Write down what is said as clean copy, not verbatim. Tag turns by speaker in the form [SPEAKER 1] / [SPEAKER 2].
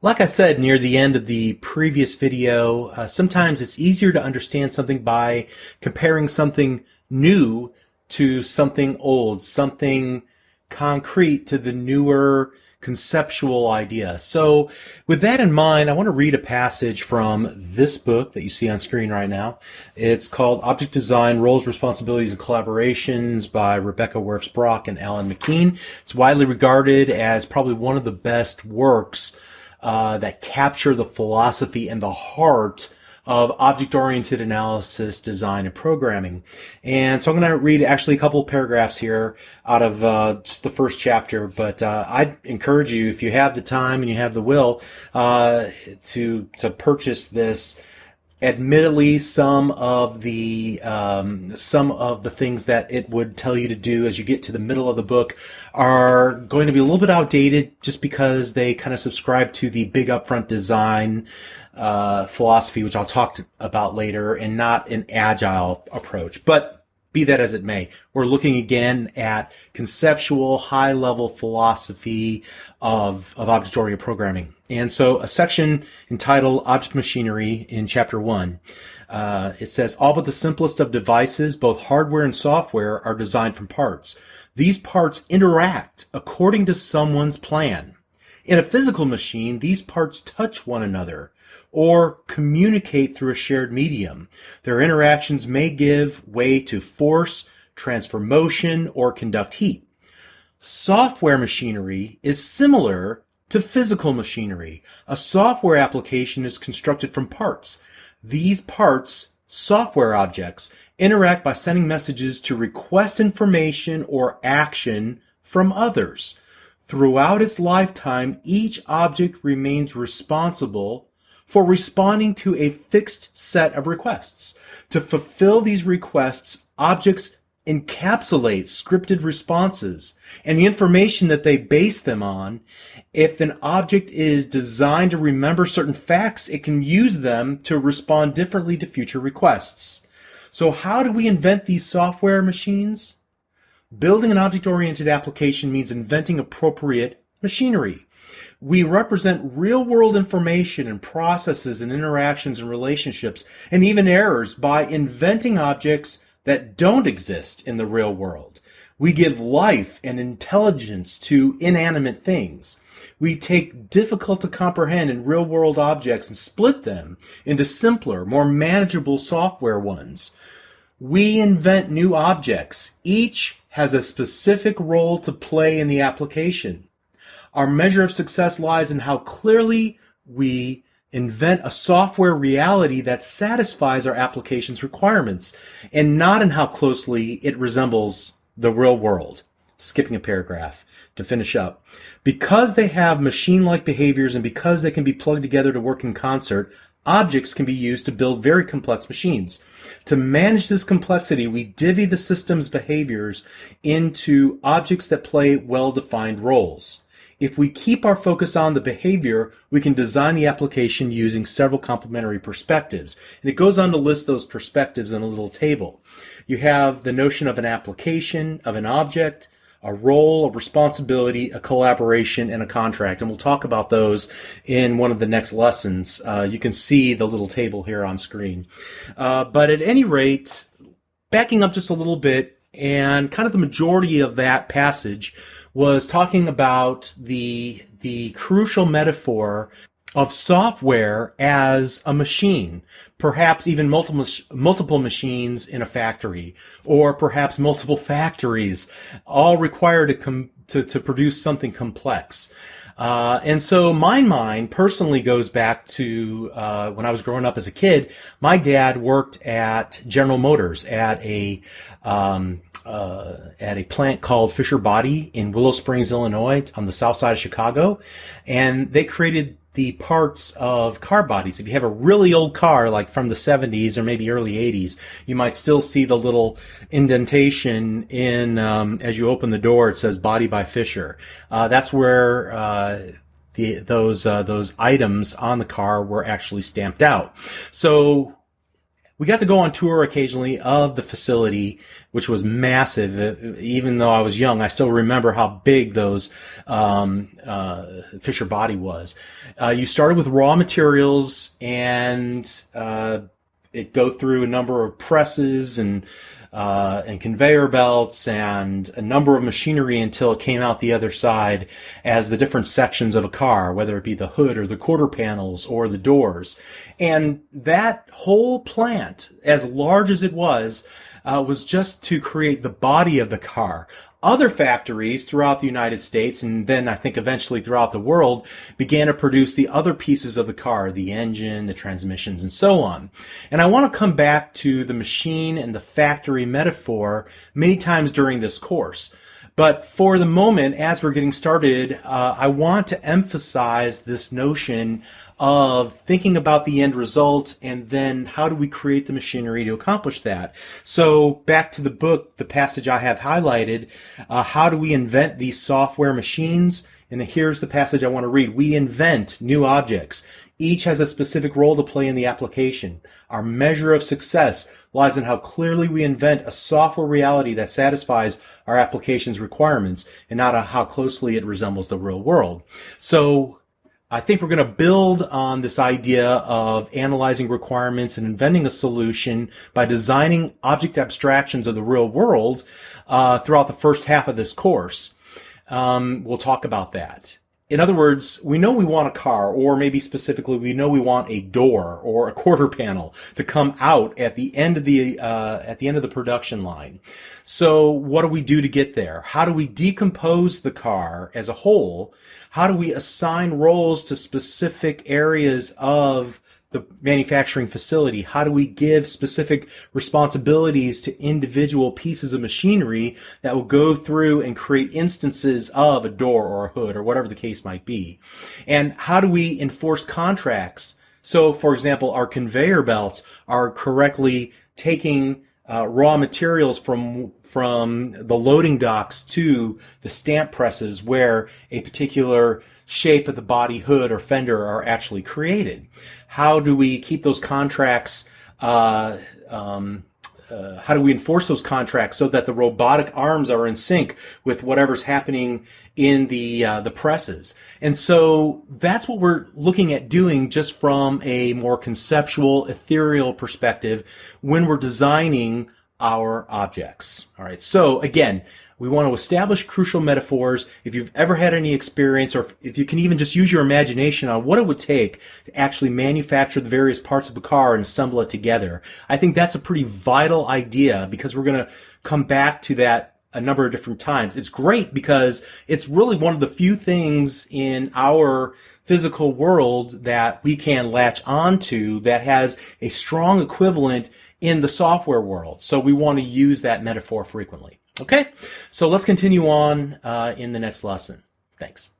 [SPEAKER 1] Like I said near the end of the previous video, sometimes it's easier to understand something by comparing something new to something old, something concrete to the newer conceptual idea. So with that in mind, I want to read a passage from this book that you see on screen right now. It's called Object Design, Roles, Responsibilities, and Collaborations by Rebecca Werfs-Brock and Alan McKean. It's widely regarded as probably one of the best works that capture the philosophy and the heart of object-oriented analysis, design, and programming. And so I'm going to read actually a couple of paragraphs here out of just the first chapter, but I'd encourage you, if you have the time and you have the will, to purchase this. Admittedly, some of the things that it would tell you to do as you get to the middle of the book are going to be a little bit outdated, just because they kind of subscribe to the big upfront design philosophy, which I'll talk about later, and not an agile approach. But be that as it may, we're looking again at conceptual, high-level philosophy of object-oriented programming. And so a section entitled Object Machinery in Chapter 1, it says, all but the simplest of devices, both hardware and software, are designed from parts. These parts interact according to someone's plan. In a physical machine, these parts touch one another or communicate through a shared medium. Their interactions may give way to force, transfer motion, or conduct heat. Software machinery is similar to physical machinery. A software application is constructed from parts. These parts, software objects, interact by sending messages to request information or action from others. Throughout its lifetime, each object remains responsible for responding to a fixed set of requests. To fulfill these requests, objects encapsulate scripted responses and the information that they base them on. If an object is designed to remember certain facts, it can use them to respond differently to future requests. So how do we invent these software machines? Building an object-oriented application means inventing appropriate machinery. We represent real-world information and processes and interactions and relationships and even errors by inventing objects that don't exist in the real world. We give life and intelligence to inanimate things. We take difficult to comprehend and real-world objects and split them into simpler, more manageable software ones. We invent new objects. Each has a specific role to play in the application. Our measure of success lies in how clearly we invent a software reality that satisfies our application's requirements, and not in how closely it resembles the real world. Skipping a paragraph to finish up. Because they have machine-like behaviors and because they can be plugged together to work in concert, objects can be used to build very complex machines. To manage this complexity, we divvy the system's behaviors into objects that play well-defined roles. If we keep our focus on the behavior, we can design the application using several complementary perspectives. And it goes on to list those perspectives in a little table. You have the notion of an application, of an object, a role, a responsibility, a collaboration, and a contract. And we'll talk about those in one of the next lessons. You can see the little table here on screen. But at any rate, backing up just a little bit, and kind of the majority of that passage was talking about the crucial metaphor of software as a machine, perhaps even multiple machines in a factory, or perhaps multiple factories, all required to produce something complex. And so my mind personally goes back to when I was growing up as a kid. My dad worked at General Motors at a plant called Fisher Body in Willow Springs, Illinois, on the south side of Chicago, and they created the parts of car bodies. If you have a really old car, like from the 70s or maybe early 80s, you might still see the little indentation in, as you open the door, it says Body by Fisher. That's where those items on the car were actually stamped out. So we got to go on tour occasionally of the facility, which was massive. Even though I was young, I still remember how big those Fisher Body was. You started with raw materials, and it go through a number of presses and conveyor belts and a number of machinery until it came out the other side as the different sections of a car, whether it be the hood or the quarter panels or the doors. And that whole plant, as large as it was just to create the body of the car. Other factories throughout the United States, and then I think eventually throughout the world, began to produce the other pieces of the car, the engine, the transmissions, and so on. And I want to come back to the machine and the factory metaphor many times during this course. But for the moment, as we're getting started, I want to emphasize this notion of thinking about the end result and then how do we create the machinery to accomplish that. So back to the book, the passage I have highlighted, how do we invent these software machines? And here's the passage I want to read. We invent new objects. Each has a specific role to play in the application. Our measure of success lies in how clearly we invent a software reality that satisfies our application's requirements and not how closely it resembles the real world. So I think we're going to build on this idea of analyzing requirements and inventing a solution by designing object abstractions of the real world throughout the first half of this course. We'll talk about that. In other words, we know we want a car, or maybe specifically we know we want a door or a quarter panel to come out at the end of the production line. So what do we do to get there? How do we decompose the car as a whole? How do we assign roles to specific areas of the manufacturing facility? How do we give specific responsibilities to individual pieces of machinery that will go through and create instances of a door or a hood or whatever the case might be? And how do we enforce contracts? So, for example, our conveyor belts are correctly taking raw materials from the loading docks to the stamp presses where a particular shape of the body, hood, or fender are actually created. How do we keep those contracts, how do we enforce those contracts so that the robotic arms are in sync with whatever's happening in the presses? And so that's what we're looking at doing just from a more conceptual, ethereal perspective when we're designing our objects. All right, so again, we want to establish crucial metaphors. If you've ever had any experience, or if you can even just use your imagination on what it would take to actually manufacture the various parts of a car and assemble it together, I think that's a pretty vital idea because we're going to come back to that a number of different times. It's great because it's really one of the few things in our physical world that we can latch onto that has a strong equivalent in the software world. So we want to use that metaphor frequently. Okay, so let's continue on in the next lesson. Thanks.